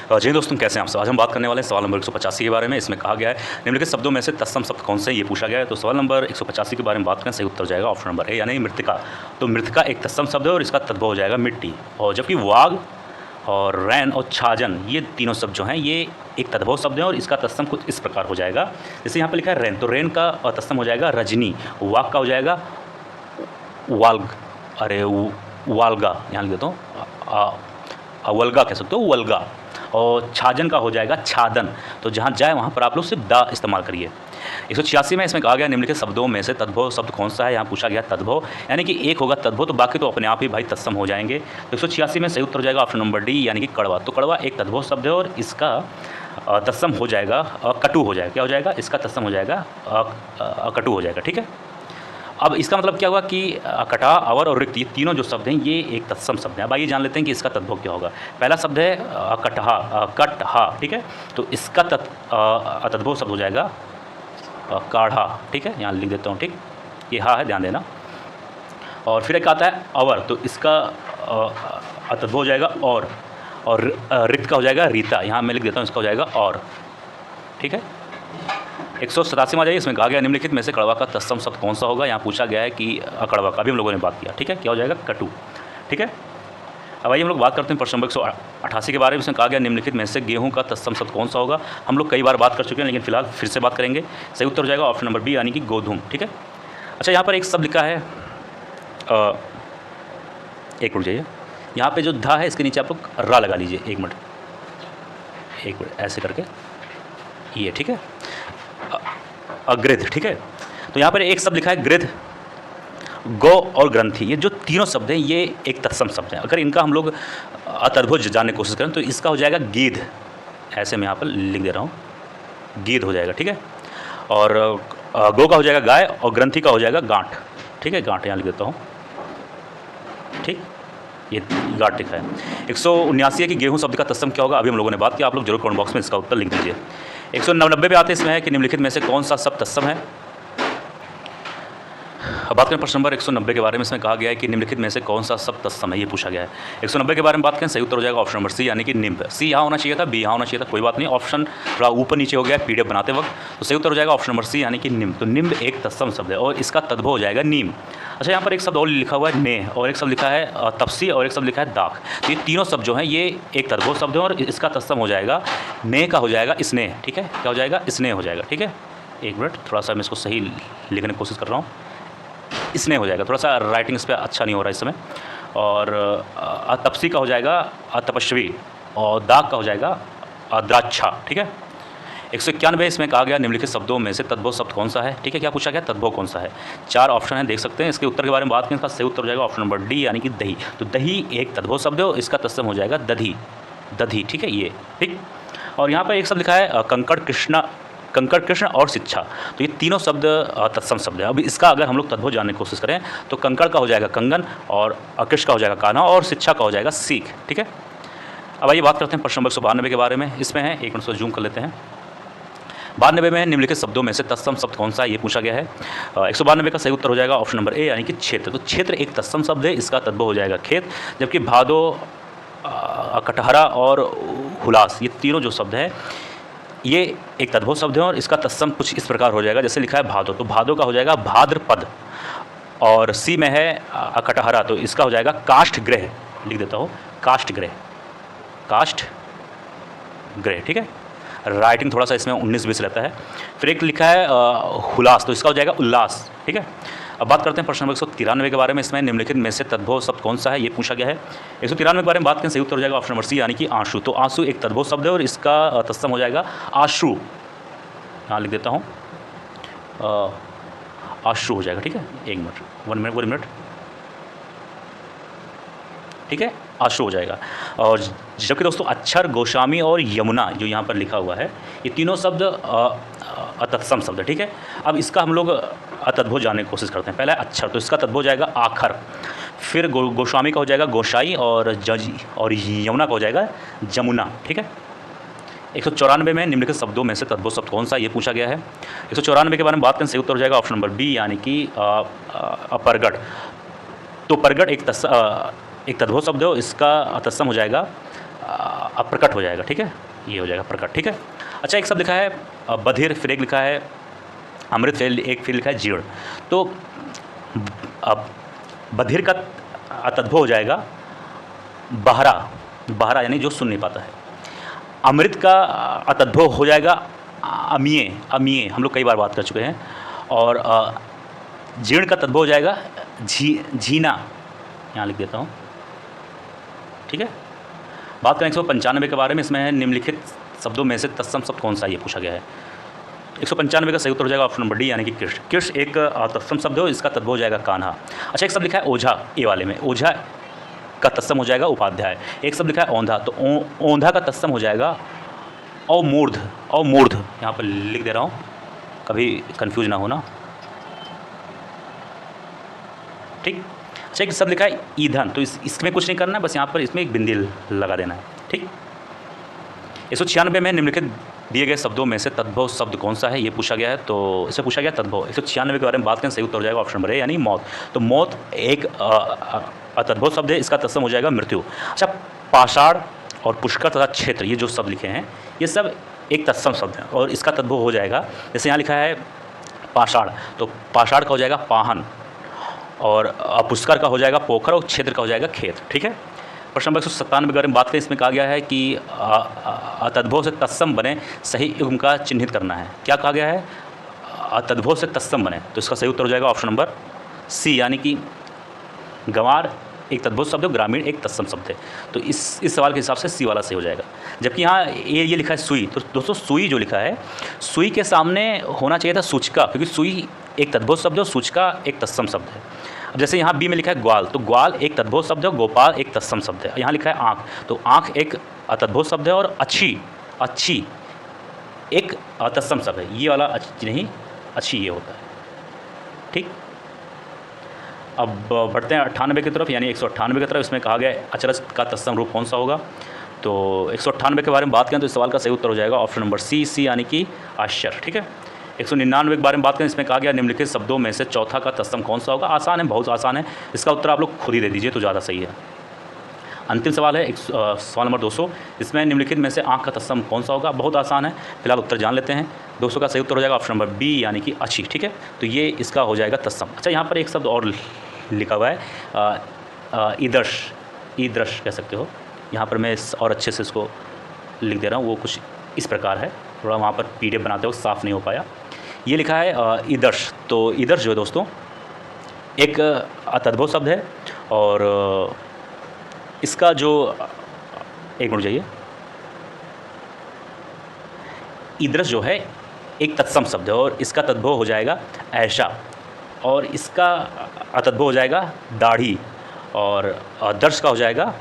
जी दोस्तों, कैसे हैं आप सब। आज हम बात करने वाले हैं सवाल नंबर 185 के बारे में। इसमें कहा गया है निम्नलिखित शब्दों में से तत्सम शब्द कौन से, ये पूछा गया है। तो सवाल नंबर 185 के बारे में बात करें, सही उत्तर जाएगा ऑप्शन नंबर ए यानी मृतिका। तो मृतिका एक तत्सम शब्द है और इसका तद्भव हो जाएगा मिट्टी। और जबकि वाग और रैन और छाजन, ये तीनों शब्द जो हैं ये एक तद्भव शब्द है और इसका तत्सम कुछ इस प्रकार हो जाएगा। जैसे यहाँ पर लिखा है रैन, तो रैन का तत्सम हो जाएगा रजनी। वाग का हो जाएगा वाल्ग, अरे वाल्गा, यहाँ लिख देता हूँ वल्गा कह सकते हो, वल्गा। और छाजन का हो जाएगा छादन। तो जहाँ जाए वहाँ पर आप लोग सिर्फ दा इस्तेमाल करिए। 186 में इसमें कहा गया निम्नलिखित शब्दों में से तद्भव शब्द कौन सा है। यहाँ पूछा गया तद्भव, यानी कि एक होगा तद्भव, तो बाकी तो अपने आप ही भाई तत्सम हो जाएंगे। तो 186 में सही उत्तर हो जाएगा ऑप्शन नंबर डी यानी कि कड़वा। तो कड़वा एक तद्भव शब्द है और इसका तत्सम हो जाएगा कटु हो जाएगा। क्या हो जाएगा, इसका तत्सम हो जाएगा कटु हो जाएगा। ठीक है, अब इसका मतलब क्या हुआ कि कटा, अवर और रिक्त, ये तीनों जो शब्द हैं ये एक तत्सम शब्द हैं। अब आइए जान लेते हैं कि इसका तद्भव क्या होगा। पहला शब्द है कटहा, कटहा। ठीक है, तो इसका तद्भव शब्द हो जाएगा काढ़ा। ठीक है, यहाँ लिख देता हूँ। ठीक, ये हा है, ध्यान देना। और फिर एक आता है अवर, तो इसका तद्भव हो जाएगा और रिक्त का हो जाएगा रीता। यहाँ मैं लिख देता हूँ, इसका हो जाएगा और। ठीक है, 187 में आ जाइए। इसमें कहा गया निम्नलिखित में से कड़वा का तत्सम शब्द कौन सा होगा। यहाँ पूछा गया है कि कड़वा का, अभी हम लोगों ने बात किया। ठीक है, क्या हो जाएगा, कटु। ठीक है, अब आइए हम लोग बात करते हैं प्रश्न नंबर 188 के बारे में। इसमें कहा गया निम्नलिखित में से गेहूं का तत्सम शब्द कौन सा होगा। हम लोग कई बार बात कर चुके हैं, लेकिन फिलहाल फिर से बात करेंगे। सही उत्तर हो जाएगा ऑप्शन नंबर बी यानी कि गोधूम। ठीक है, अच्छा यहाँ पर एक शब्द लिखा है, एक मिनट जाइए, यहाँ पर जो धा है इसके नीचे आप लोग रा लगा लीजिए। एक मिनट ऐसे करके ये। ठीक है, अग्रिध। ठीक है, तो यहाँ पर एक शब्द लिखा है गृध, गौ और ग्रंथि। ये जो तीनों शब्द हैं ये एक तत्सम शब्द हैं। अगर इनका हम लोग अतर्भुज जानने की कोशिश करें तो इसका हो जाएगा गीध। ऐसे मैं यहाँ पर लिख दे रहा हूँ, गीध हो जाएगा। ठीक है, और गौ का हो जाएगा गाय और ग्रंथि का हो जाएगा गांठ। ठीक है, गांठ यहाँ लिख देता हूँ। ठीक, ये गांठ लिखा है। 179 है कि गेहूँ शब्द का तत्सम क्या होगा। अभी हम लोगों ने बात किया, आप लोग जरूर कमेंट बॉक्स में इसका उत्तर लिख दीजिए। 190 पे आते हैं, इसमें है कि निम्नलिखित में से कौन सा शब्द तत्सम है। अब बात करें प्रश्न नंबर 190 के बारे में। इसमें कहा गया है कि निम्नलिखित में से कौन सा शब्द तत्सम है, ये पूछा गया है। 190 के बारे में बात करें, सही उत्तर हो जाएगा ऑप्शन नंबर सी यानी कि निम्ब। सी यहाँ होना चाहिए था, बी यहाँ होना चाहिए था, कोई बात नहीं, ऑप्शन थोड़ा ऊपर नीचे हो गया पीडीएफ बनाते वक्त। तो सही उत्तर हो जाएगा ऑप्शन नंबर सी यानी कि निम्ब। तो निम्ब एक तत्सम शब्द है और इसका तद्भव हो जाएगा नीम। अच्छा, यहाँ पर एक शब्द और लिखा हुआ है नेह, और एक शब्द लिखा है तपसी, और एक शब्द लिखा है दाख। तो ये तीनों शब्द जो हैं ये एक तद्भव शब्द है और इसका तत्सम हो जाएगा नेह का हो जाएगा स्नेह। ठीक है, क्या हो जाएगा, स्नेह हो जाएगा। ठीक है, एक मिनट, थोड़ा सा मैं इसको सही लिखने की कोशिश कर रहा हूँ। स्नेह हो जाएगा, थोड़ा सा राइटिंग इस पर अच्छा नहीं हो रहा इस समय। और तपसी का हो जाएगा तपस्वी और दाग का हो जाएगा द्राक्षा। ठीक है, 191 इसमें कहा गया निम्नलिखित शब्दों में से तद्भव शब्द कौन सा है। ठीक है, क्या पूछा गया, तद्भव कौन सा है। 4 ऑप्शन है, देख सकते हैं। इसके उत्तर के बारे में बात करें, इसका सही उत्तर हो जाएगा ऑप्शन नंबर डी यानी कि दही। तो दही एक तद्भव शब्द है और इसका तत्सम हो जाएगा दधी, दधी। ठीक है, ये ठीक। और यहाँ पर एक शब्द लिखा है कंकड़ कृष्ण और शिक्षा। तो ये तीनों शब्द तत्सम शब्द है। अब इसका अगर हम लोग तद्भव जानने की कोशिश करें तो कंकड़ का हो जाएगा कंगन, और कृष्ण का हो जाएगा कान्हा, और शिक्षा का हो जाएगा सीख। ठीक है, अब आइए बात करते हैं प्रश्न नंबर 192 के बारे में। इसमें है, एक मिनट से जूम कर लेते हैं। 92 में निम्नलिखित शब्दों में से तत्सम शब्द कौन सा है, ये पूछा गया है। 192 का सही उत्तर हो जाएगा ऑप्शन नंबर ए यानी कि क्षेत्र। तो क्षेत्र एक तत्सम शब्द है, इसका तद्भव हो जाएगा खेत। जबकि भादो, कटहरा और हुलास, ये तीनों जो शब्द हैं ये एक तद्भव शब्द है और इसका तत्सम कुछ इस प्रकार हो जाएगा। जैसे लिखा है भादो, तो भादो का हो जाएगा भाद्रपद। और सी में है कटहरा, तो इसका हो जाएगा काष्ठ ग्रह। लिख देता हूँ, काष्ठ ग्रह, काष्ठ ग्रह। ठीक है, राइटिंग थोड़ा सा इसमें 19-20 रहता है। फिर एक लिखा है हुलास, तो इसका हो जाएगा उल्लास। ठीक है, अब बात करते हैं प्रश्न नंबर 193 के बारे में। इसमें निम्नलिखित में से तद्भव शब्द कौन सा है, ये पूछा गया है। 193 के बारे में बात करें, सही उत्तर हो जाएगा ऑप्शन नंबर सी यानी कि आंसू। तो आंसू एक तद्भव शब्द है और इसका तत्सम हो जाएगा आश्रु। यहाँ लिख देता हूँ, आश्रु हो जाएगा। ठीक है, एक मिनट। ठीक है, आश्रु हो जाएगा। और जबकि दोस्तों अक्षर, गोस्वामी और यमुना जो यहाँ पर लिखा हुआ है, ये तीनों शब्द तत्सम शब्द है। ठीक है, अब इसका हम लोग तद्भव जानने की कोशिश करते हैं। पहला अक्षर, तो इसका तद्भव हो जाएगा आखर। फिर गोस्वामी का हो जाएगा गोसाई, और यमुना का हो जाएगा जमुना। ठीक है, 194 में निम्नलिखित शब्दों में से तद्भव शब्द कौन सा, ये पूछा गया है। 194 के बारे में बात करें, सही उत्तर हो जाएगा ऑप्शन नंबर बी यानी कि परगट। तो परगट एक तद्भव शब्द है, इसका तत्सम हो जाएगा प्रकट हो जाएगा, ठीक है, ये हो जाएगा प्रकट, ठीक है। अच्छा, एक शब्द लिखा है बधिर, फिर एक लिखा है अमृत, फिर लिखा है जीर्ण। तो अब बधिर का तद्भव हो जाएगा बहरा, बहरा यानी जो सुन नहीं पाता है। अमृत का तद्भव हो जाएगा अमीय, अमीय, हम लोग कई बार बात कर चुके हैं। और जीर्ण का तद्भव हो जाएगा झीना, यहाँ लिख देता हूँ, ठीक है। बात करें 195 के बारे में, इसमें है निम्नलिखित शब्दों में से तत्सम शब्द कौन सा, ये पूछा गया है। 195 का सही उत्तर हो जाएगा ऑप्शन नंबर डी यानी कि कृष्ण। कृष्ण एक तत्सम शब्द हो, इसका तद्भव हो जाएगा कान्हा। अच्छा, एक शब्द लिखा है ओझा, ए वाले में, ओझा का तत्सम हो जाएगा उपाध्याय। एक शब्द लिखा है औंधा, तो औंधा का तत्सम हो जाएगा अवमूर्ध, अवमूर्ध, यहाँ पर लिख दे रहा हूँ, कभी कंफ्यूज ना होना, ठीक। अच्छा, एक शब्द लिखा है ईंधन, तो इसमें कुछ नहीं करना है, बस यहाँ पर इसमें एक बिंदी लगा देना है, ठीक। 196 में निम्नलिखित दिए गए शब्दों में से तद्भव शब्द कौन सा है, ये पूछा गया है। तो इसे पूछा गया तद्भव। 196 के बारे में बात करें, सही उत्तर हो जाएगा ऑप्शन नंबर ए यानी मौत। तो मौत एक तद्भव शब्द है, इसका तत्सम हो जाएगा मृत्यु। अच्छा, पाषाण और पुष्कर तथा क्षेत्र, ये जो शब्द लिखे हैं ये सब एक तत्सम शब्द है और इसका तद्भव हो जाएगा, जैसे यहाँ लिखा है पाषाण, तो पाषाण का हो जाएगा पाहन, और पुष्कर का हो जाएगा पोखर, और क्षेत्र का हो जाएगा खेत, ठीक है। प्रश्न नंबर 197 के बारे में बात करें, इसमें कहा गया है कि तद्भव से तत्सम बने सही युग्म का चिन्हित करना है। क्या कहा गया है, तद्भव से तत्सम बने, तो इसका सही उत्तर हो जाएगा ऑप्शन नंबर सी यानी कि गंवार एक तद्भव शब्द है, ग्रामीण एक तत्सम शब्द है। तो इस सवाल के हिसाब से सी वाला सही हो जाएगा। जबकि यहाँ ये लिखा है सुई, तो दोस्तों सुई जो लिखा है, सुई के सामने होना चाहिए था सूचिका, क्योंकि सुई एक तद्भव शब्द है और सूचिका एक तत्सम शब्द है। अब जैसे यहाँ बी में लिखा है ग्वाल, तो ग्वाल एक तद्भव शब्द है, गोपाल एक तत्सम शब्द है। यहाँ लिखा है आँख, तो आँख एक तद्भव शब्द है और अच्छी, अच्छी एक तत्सम शब्द है। ये वाला अच्छी नहीं, अच्छी ये होता है, ठीक। अब बढ़ते हैं 98 की तरफ, यानी 198 की तरफ। इसमें कहा गया है अचरज का तत्सम रूप कौन सा होगा। तो 198 के बारे में बात करें तो इस सवाल का सही उत्तर हो जाएगा ऑप्शन नंबर सी यानी कि आश्चर्य, ठीक है। 199 के बारे में बात करें, इसमें कहा गया निम्नलिखित शब्दों में से चौथा का तत्सम कौन सा होगा। आसान है, बहुत आसान है, इसका उत्तर आप लोग खुद ही दे दीजिए तो ज़्यादा सही है। अंतिम सवाल है सवाल नंबर 200, इसमें निम्नलिखित में से आँख का तत्सम कौन सा होगा। बहुत आसान है, फिलहाल उत्तर जान लेते हैं। 200 का सही उत्तर हो जाएगा ऑप्शन नंबर बी यानी कि अच्छी, ठीक है। तो ये इसका हो जाएगा तत्सम। अच्छा, यहाँ पर एक शब्द और लिखा हुआ है ईदर्श, ईदृश कह सकते हो। यहाँ पर मैं और अच्छे से इसको लिख दे रहा हूँ, वो कुछ इस प्रकार है, थोड़ा वहाँ पर PDF बनाते वक्त साफ़ नहीं हो पाया। ये लिखा है ईदर्श, तो ईदर्श जो है दोस्तों एक तद्भव शब्द है और इसका जो, एक मिनट जाइए, ईदर्श जो है एक तत्सम शब्द है और इसका तद्भव हो जाएगा ऐशा, और इसका तद्भव हो जाएगा दाढ़ी, और दर्श का हो जाएगा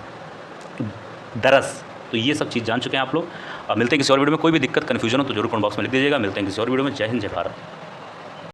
दरस। तो ये सब चीज़ जान चुके हैं आप लोग। मिलते हैं किसी और वीडियो में। कोई भी दिक्कत कन्फ्यूजन हो तो जरूर कमेंट बॉक्स में लिख दीजिएगा। मिलते हैं किसी और वीडियो में। जय हिंद, जय भारत।